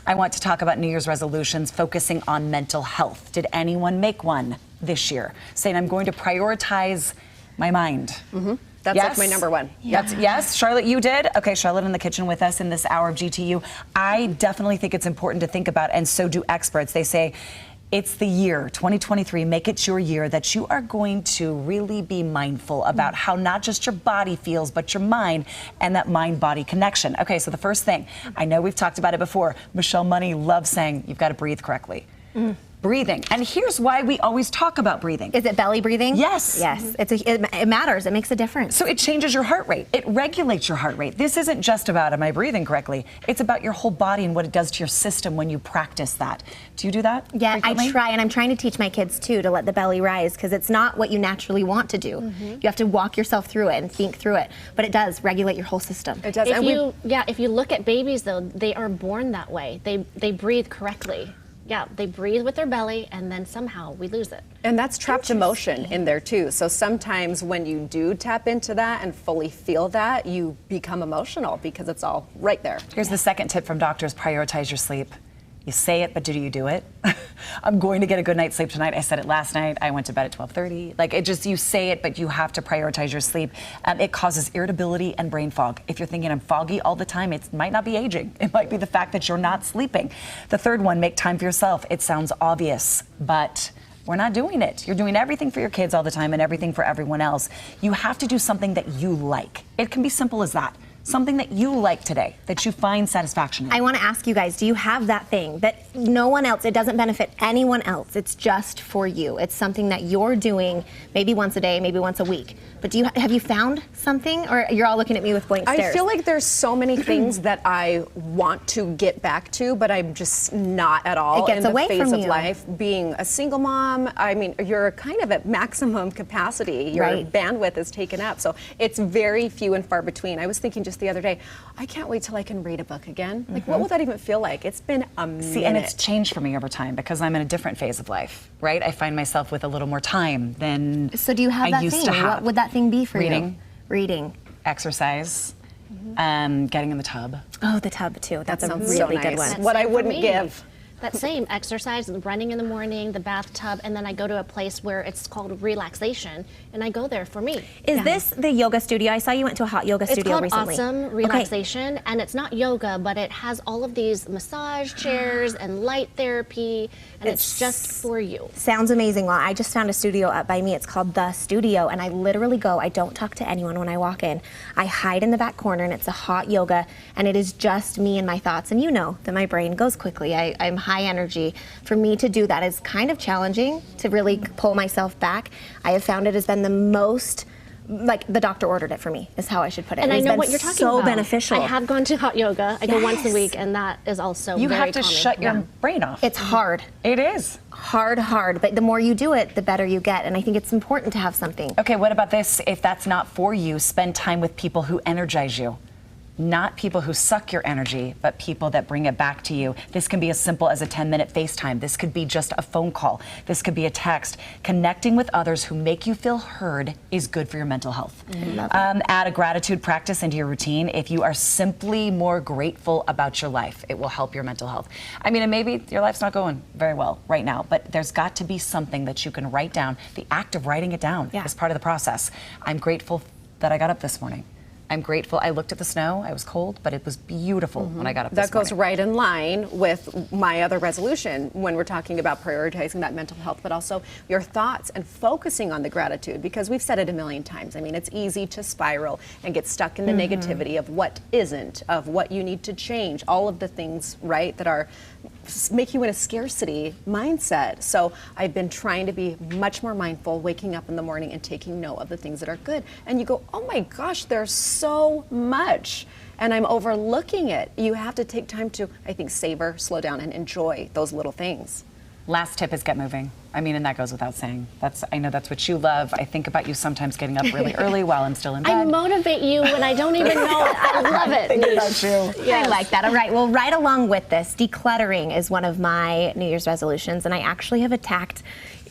I want to talk about New Year's resolutions focusing on mental health. Did anyone make one this year? Saying I'm going to prioritize my mind. Mm-hmm. That's yes? like my number one. Yeah. Yes, Charlotte, you did? Okay, Charlotte in the kitchen with us in this hour of GTU. I definitely think it's important to think about, and so do experts. They say, it's the year, 2023, make it your year that you are going to really be mindful about how not just your body feels, but your mind and that mind-body connection. Okay, so the first thing, I know we've talked about it before, Michelle Money loves saying you've got to breathe correctly. Breathing. And here's why we always talk about breathing. Is it belly breathing? Yes. Yes. It matters. It makes a difference. So it changes your heart rate. It regulates your heart rate. This isn't just about, am I breathing correctly? It's about your whole body and what it does to your system when you practice that. Do you do that? Yeah, frequently? I try, and I'm trying to teach my kids too to let the belly rise, because it's not what you naturally want to do. You have to walk yourself through it and think through it. But it does regulate your whole system. It does. If you look at babies though, they are born that way. They breathe correctly. Yeah, they breathe with their belly, and then somehow we lose it. And that's trapped emotion in there too. So sometimes when you do tap into that and fully feel that, you become emotional because it's all right there. Here's the second tip from doctors, prioritize your sleep. You say it, but do you do it? I'm going to get a good night's sleep tonight. I said it last night. I went to bed at 12:30. Like, it just, you say it, but you have to prioritize your sleep. It causes irritability and brain fog. If you're thinking I'm foggy all the time, it might not be aging. It might be the fact that you're not sleeping. The third one, make time for yourself. It sounds obvious, but we're not doing it. You're doing everything for your kids all the time and everything for everyone else. You have to do something that you like. It can be simple as that. Something that you like today, that you find satisfaction in. I want to ask you guys, do you have that thing that no one else, it doesn't benefit anyone else, it's just for you? It's something that you're doing maybe once a day, maybe once a week. But have you found something, or you're all looking at me with blank stares? I feel like there's so many things that I want to get back to, but I'm just not at all in the phase of life. Being a single mom, I mean, you're kind of at maximum capacity. Your bandwidth is taken up. So it's very few and far between. I was thinking just the other day, I can't wait till I can read a book again. Like, what will that even feel like? It's been a minute. See, and it's changed for me over time because I'm in a different phase of life, right? I find myself with a little more time than So do you have I that used thing? to have. What would that thing be for Reading. you? Reading. Exercise. Getting in the tub. Oh, the tub too. That's a really so nice. good one. That's What I for wouldn't me. give. That same exercise, running in the morning, the bathtub, and then I go to a place where it's called relaxation, and I go there for me. Is this the yoga studio? I saw you went to a hot yoga studio It's called recently. Awesome Relaxation, and it's not yoga, but it has all of these massage chairs and light therapy, and it's just for you. Sounds amazing. Well, I just found a studio up by me. It's called The Studio, and I literally go, I don't talk to anyone when I walk in. I hide in the back corner, and it's a hot yoga, and it is just me and my thoughts. And you know that my brain goes quickly. I'm high energy. For me to do that is kind of challenging, to really pull myself back. I have found it has been the most, like, the doctor ordered it for me, is how I should put it. And I It's know been what you're talking so about. beneficial. I have gone to hot yoga. I go once a week, and that is also You very have to calming. shut your brain off. It's hard. It is. Hard, but the more you do it, the better you get, and I think it's important to have something. Okay, what about this? If that's not for you, spend time with people who energize you. Not people who suck your energy, but people that bring it back to you. This can be as simple as a 10-minute FaceTime. This could be just a phone call. This could be a text. Connecting with others who make you feel heard is good for your mental health. Add a gratitude practice into your routine. If you are simply more grateful about your life, it will help your mental health. I mean, and maybe your life's not going very well right now, but there's got to be something that you can write down. The act of writing it down is part of the process. I'm grateful that I got up this morning. I'm grateful. I looked at the snow. I was cold, but it was beautiful when I got up this morning. That goes right in line with my other resolution when we're talking about prioritizing that mental health, but also your thoughts and focusing on the gratitude, because we've said it a million times. I mean, it's easy to spiral and get stuck in the negativity of what isn't, of what you need to change, all of the things, right, that are make you in a scarcity mindset. So I've been trying to be much more mindful, waking up in the morning and taking note of the things that are good. And you go, oh my gosh, there's so much, and I'm overlooking it. You have to take time to, I think, savor, slow down, and enjoy those little things. Last tip is get moving. I mean, and that goes without saying. I know that's what you love. I think about you sometimes getting up really early while I'm still in bed. I motivate you when I don't even know it. I love it. Think about you. Yes. I like that. All right, well, right along with this, decluttering is one of my New Year's resolutions, and I actually have attacked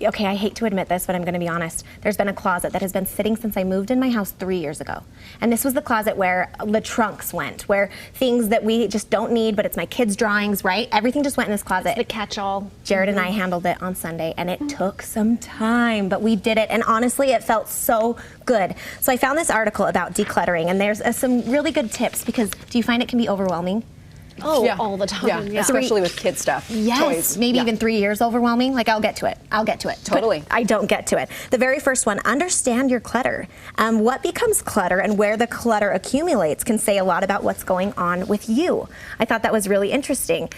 okay, I hate to admit this, but I'm going to be honest. There's been a closet that has been sitting since I moved in my house 3 years ago. And this was the closet where the trunks went, where things that we just don't need, but it's my kids' drawings, right? Everything just went in this closet. The catch-all. Jared and I handled it on Sunday, and it took some time, but we did it, and honestly, it felt so good. So I found this article about decluttering, and there's some really good tips, because do you find it can be overwhelming? Oh, Yeah. all the time. Yeah, Yeah. especially with kid stuff. Yes, Toys. maybe Yeah. even 3 years overwhelming. Like, I'll get to it. Totally. But I don't get to it. The very first one, understand your clutter. What becomes clutter and where the clutter accumulates can say a lot about what's going on with you. I thought that was really interesting.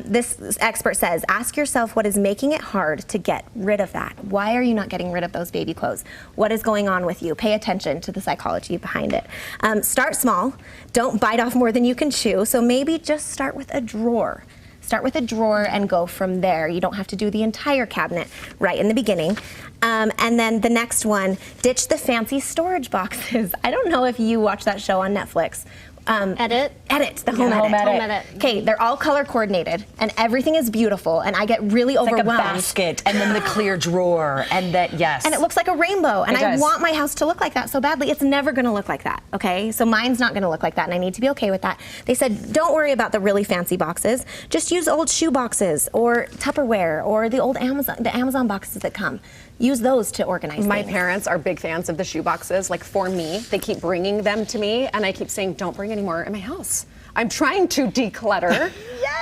This expert says, ask yourself what is making it hard to get rid of that. Why are you not getting rid of those baby clothes? What is going on with you? Pay attention to the psychology behind it. Start small. Don't bite off more than you can chew. So maybe just start with a drawer. Start with a drawer and go from there. You don't have to do the entire cabinet right in the beginning. And then the next one, ditch the fancy storage boxes. I don't know if you watch that show on Netflix. Edit. The home Home edit. Edit. Home Edit. Okay, they're all color coordinated and everything is beautiful and I get really Like a overwhelmed. basket and then the clear drawer and that, yes. And it looks like a rainbow, and It I does. want my house to look like that so badly. It's never going to look like that, okay? So mine's not going to look like that, and I need to be okay with that. They said, don't worry about the really fancy boxes. Just use old shoe boxes or Tupperware or the old Amazon boxes that come. Use those to organize My things. parents are big fans of the shoe boxes. Like for me, they keep bringing them to me, and I keep saying, "Don't bring any more in my house." I'm trying to declutter,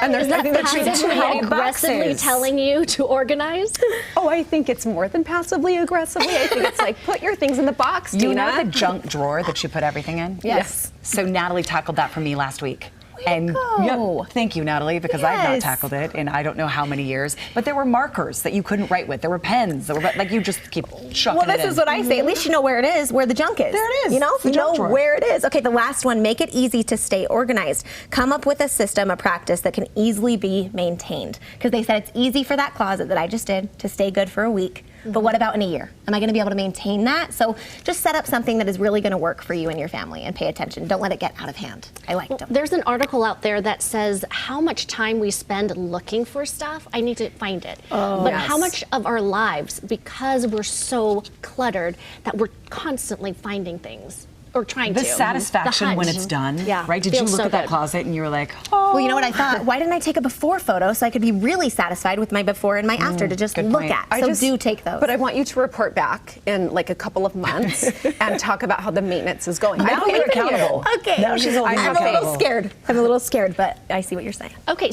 and there's nothing that should Passively many aggressively boxes. telling you to organize. Oh, I think it's more than passively aggressively. I think it's like put your things in the box, You Dina. know the junk drawer that you put everything in? Yes. So Natalie tackled that for me last week. to go. Yep, thank you, Natalie, because I've not Yes. tackled it in I don't know how many years. But there were markers that you couldn't write with. There were pens. There were like you just keep chucking Well, it this in. is what I say. At least you know where it is, where the junk is. There it is. You know, The you junk know drawer. where it is. Okay, the last one, make it easy to stay organized. Come up with a system, a practice that can easily be maintained. Because they said it's easy for that closet that I just did to stay good for a week. But what about in a year? Am I going to be able to maintain that? So just set up something that is really going to work for you and your family and pay attention. Don't let it get out of hand. I liked them. There's an article out there that says how much time we spend looking for stuff. I need to find it. But Yes. how much of our lives, because we're so cluttered, that we're constantly finding things or trying the to. satisfaction The when hunt. it's done, Yeah, right? Did you feels look so at that good. closet and you were like, oh, Well, you know what I thought? Why didn't I take a before photo so I could be really satisfied with my before and my after to just good look point. at? So do take those. But I want you to report back in like a couple of months and talk about how the maintenance is going. I now believe you're in you. accountable. Okay. Now she's holding you I'm a little accountable. scared. I'm a little scared, but I see what you're saying. Okay,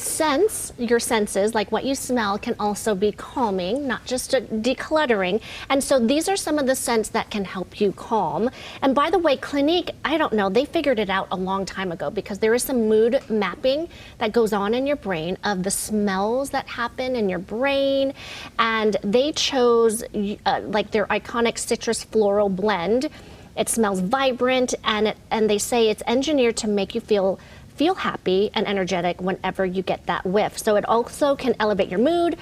your senses, like what you smell, can also be calming, not just decluttering. And so these are some of the scents that can help you calm. And by the way, Clinique, I don't know, they figured it out a long time ago because there is some mood mapping that goes on in your brain of the smells that happen in your brain. And they chose like their iconic citrus floral blend. It smells vibrant, and they say it's engineered to make you feel happy and energetic whenever you get that whiff. So it also can elevate your mood,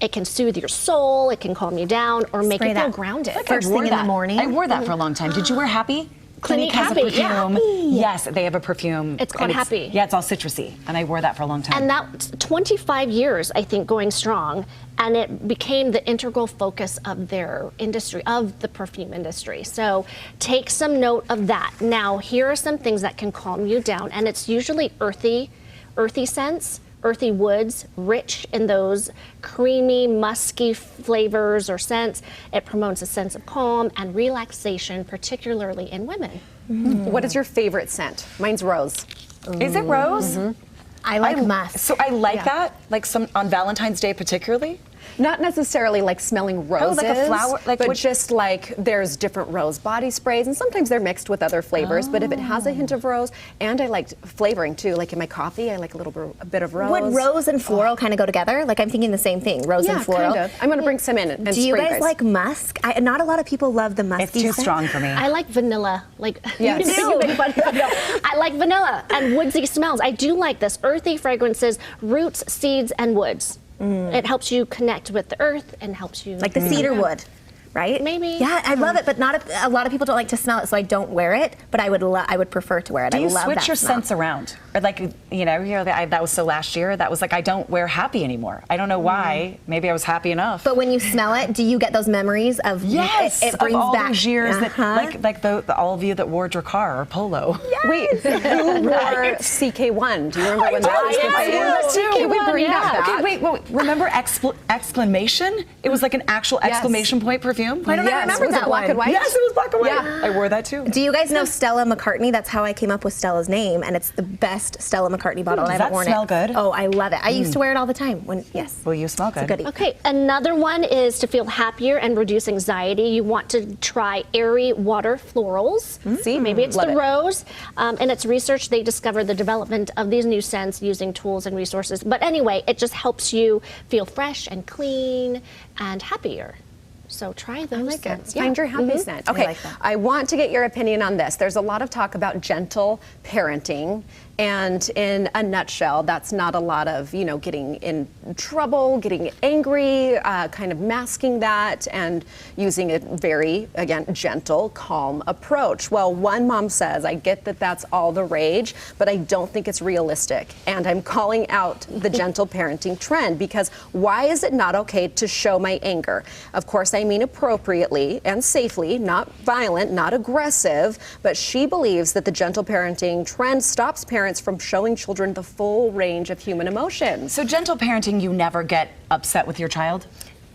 it can soothe your soul, it can calm you down, or make Spray you feel that grounded. first thing in the morning. I wore that for a long time. Did you wear Happy? Clinique has Happy, a yeah. perfume. Yes, they have a perfume. It's called and Happy. Yeah, it's all citrusy, and I wore that for a long time. And that's 25 years, I think, going strong, and it became the integral focus of their industry, of the perfume industry. So take some note of that. Now, here are some things that can calm you down, and it's usually earthy scents, earthy woods, rich in those creamy, musky flavors or scents. It promotes a sense of calm and relaxation, particularly in women. What is your favorite scent? Mine's rose. Is it rose? I like musk. So I like that, like some on Valentine's Day particularly. Not necessarily like smelling roses, like a flower- like but what- just like there's different rose body sprays, and sometimes they're mixed with other flavors. But if it has a hint of rose, and I like flavoring too, like in my coffee, I like a bit of rose. Would rose and floral kind of go together? Like I'm thinking the same thing, rose Yeah, and floral. kind of. I'm gonna bring some in and Do you spray guys like musk? Not a lot of people love the musky It's too scent. strong for me. I like vanilla. Like Yes. you make fun of vanilla. I like vanilla and woodsy smells. I do like this. Earthy fragrances, roots, seeds, and woods. It helps you connect with the earth and helps you Like the cedar wood. right? Maybe. Yeah, I love it, but not a lot of people don't like to smell it, so I don't wear it. But I would prefer to wear it. Do you I love switch that your smell. scents around? Or like, that was so last year, that was like, I don't wear happy anymore. I don't know why. Maybe I was happy enough. But when you smell it, do you get those memories of yes, it brings of all back those years Uh-huh. that, like the all of you that wore Drakkar or Polo. Wait, who wore CK1? Do you remember when that was the I thing? wore that too. Can we bring that back? Okay, wait, remember exclamation? It was like an actual exclamation point perfume. I don't Yes, remember was it that black one. and white? Yes, it was black and white. Yeah. I wore that too. Do you guys know Stella McCartney? That's how I came up with Stella's name, and it's the best Stella McCartney bottle. and I Does haven't that worn smell it. good? Oh, I love it. I used to wear it all the time. Yes. Well, you smell It's a good. goodie. Okay, another one is to feel happier and reduce anxiety. You want to try airy water florals. See? Maybe it's Love the it. rose. In its research, they discovered the development of these new scents using tools and resources. But anyway, it just helps you feel fresh and clean and happier. So try those. I like it. scents. Find your happy scent. Okay, like that. I want to get your opinion on this. There's a lot of talk about gentle parenting, and in a nutshell, that's not a lot of, getting in trouble, getting angry, kind of masking that, and using a very, again, gentle, calm approach. Well, one mom says, I get that that's all the rage, but I don't think it's realistic. And I'm calling out the gentle parenting trend, because why is it not okay to show my anger? Of course, I mean appropriately and safely, not violent, not aggressive, but she believes that the gentle parenting trend stops parents from showing children the full range of human emotions. So gentle parenting, you never get upset with your child?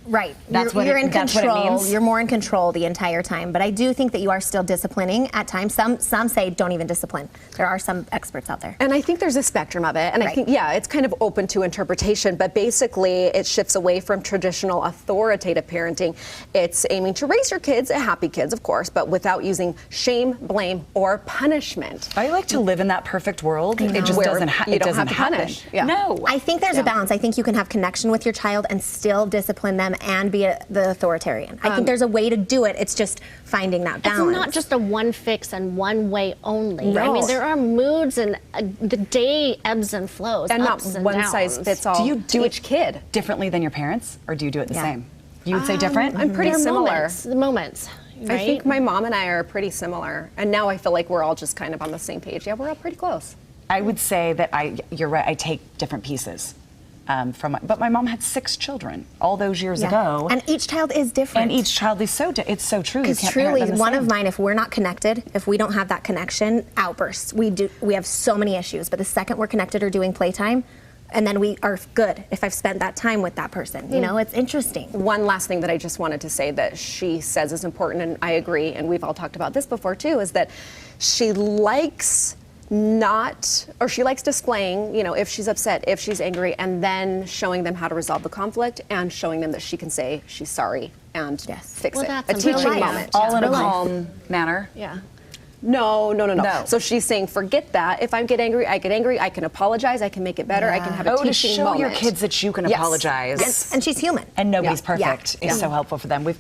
Right. That's what you're it- in that's what it control. means? You're more in control the entire time. But I do think that you are still disciplining at times. Some say don't even discipline. There are some experts out there. And I think there's a spectrum of it. And I Right. think, it's kind of open to interpretation, but basically it shifts away from traditional authoritative parenting. It's aiming to raise your kids, happy kids, of course, but without using shame, blame, or punishment. I like to live in that perfect world. It just Where doesn't, you it don't doesn't have to happen. punish. Yeah. No. I think there's a balance. I think you can have connection with your child and still discipline them and be the authoritarian. I think there's a way to do it. It's just finding that balance. It's not just a one fix and one way only. I No. mean, there are moods and the day ebbs and flows, And not ups and one downs. size fits all Do you to each kid. differently than your parents, or do you do it the Yeah. same? You would say different? I'm pretty There are similar. moments, right? I think my mom and I are pretty similar. And now I feel like we're all just kind of on the same page. Yeah, we're all pretty close. I would say that you're right, I take different pieces. But my mom had 6 children all those years ago. And each child is different. And each child is it's so true. You Because can't parent truly, them the one same. of mine, if we're not connected, if we don't have that connection, outbursts. We have so many issues. But the second we're connected or doing playtime, and then we are good if I've spent that time with that person. It's interesting. One last thing that I just wanted to say that she says is important, and I agree, and we've all talked about this before too, is that she likes she likes displaying, if she's upset, if she's angry, and then showing them how to resolve the conflict and showing them that she can say she's sorry and fix Well, it. that's A a teaching brilliant- moment. all in a real life. calm manner. Yeah. No. No. So she's saying, forget that. If I get angry, I can apologize, I can make it better, I can have a To teaching show moment. your kids that you can Yes. apologize. Yes. And she's human. And nobody's Yeah. perfect Yeah. is so helpful for them. We've